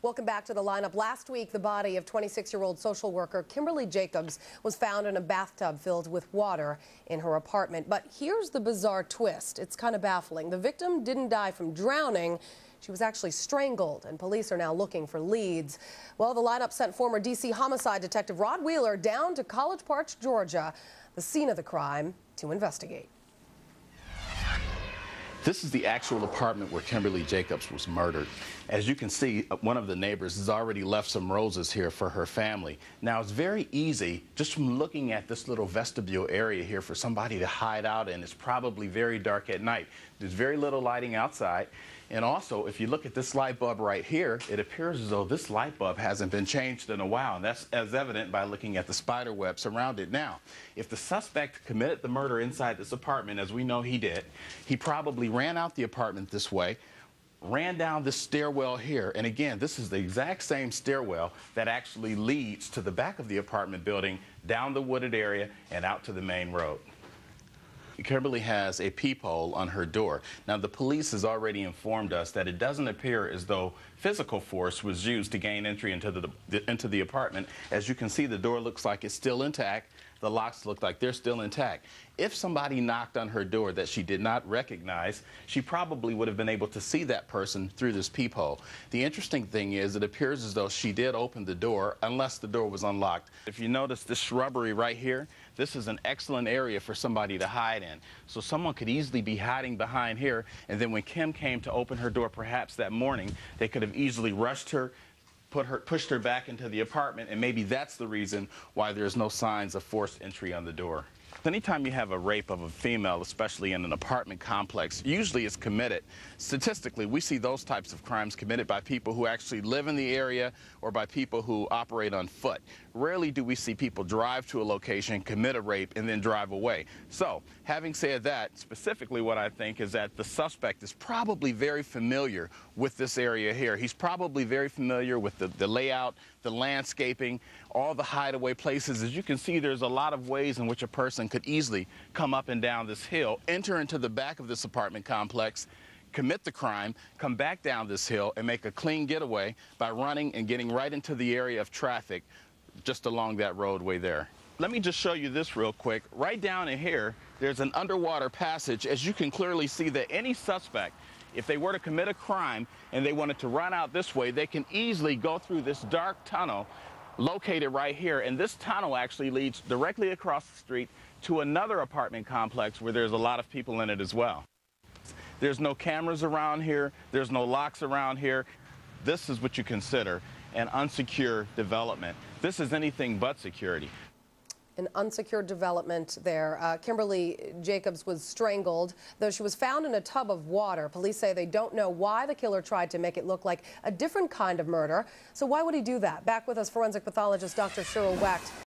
Welcome back to the lineup. Last week, the body of 26-year-old social worker Kimberly Jacobs was found in a bathtub filled with water in her apartment. But here's the bizarre twist. It's kind of baffling. The victim didn't die from drowning. She was actually strangled, and police are now looking for leads. Well, the lineup sent former D.C. homicide detective Rod Wheeler down to College Park, Georgia, the scene of the crime, to investigate. This is the actual apartment where Kimberly Jacobs was murdered. As you can see, one of the neighbors has already left some roses here for her family. Now, it's very easy, just from looking at this little vestibule area here, for somebody to hide out in. It's probably very dark at night. There's very little lighting outside. And also, if you look at this light bulb right here, it appears as though this light bulb hasn't been changed in a while, and that's as evident by looking at the spider web surrounded. Now, if the suspect committed the murder inside this apartment, as we know he did, he probably ran out the apartment this way, ran down this stairwell here, and again, this is the exact same stairwell that actually leads to the back of the apartment building, down the wooded area, and out to the main road. Kimberly has a peephole on her door. Now, the police has already informed us that it doesn't appear as though physical force was used to gain entry into the apartment. As you can see, the door looks like it's still intact. The locks look like they're still intact. If somebody knocked on her door that she did not recognize, she probably would have been able to see that person through this peephole. The interesting thing is, it appears as though she did open the door, unless the door was unlocked. If you notice this shrubbery right here, this is an excellent area for somebody to hide in. So someone could easily be hiding behind here, and then when Kim came to open her door perhaps that morning, they could have easily rushed her, pushed her back into the apartment, and maybe that's the reason why there's no signs of forced entry on the door. Anytime you have a rape of a female, especially in an apartment complex, usually it's committed. Statistically, we see those types of crimes committed by people who actually live in the area or by people who operate on foot. Rarely do we see people drive to a location, commit a rape, and then drive away. So, having said that, specifically what I think is that the suspect is probably very familiar with this area here. He's probably very familiar with the layout, the landscaping, all the hideaway places. As you can see, there's a lot of ways in which a person could easily come up and down this hill, enter into the back of this apartment complex, commit the crime, come back down this hill, and make a clean getaway by running and getting right into the area of traffic just along that roadway there. Let me just show you this real quick. Right down in here, there's an underwater passage. As you can clearly see, that any suspect, if they were to commit a crime and they wanted to run out this way, they can easily go through this dark tunnel located right here. And this tunnel actually leads directly across the street to another apartment complex where there's a lot of people in it as well. There's no cameras around here. There's no locks around here. This is what you consider an unsecured development. This is anything but security. An unsecured development there. Kimberly Jacobs was strangled, though she was found in a tub of water. Police say they don't know why the killer tried to make it look like a different kind of murder. So why would he do that? Back with us, forensic pathologist Dr. Cheryl Wecht.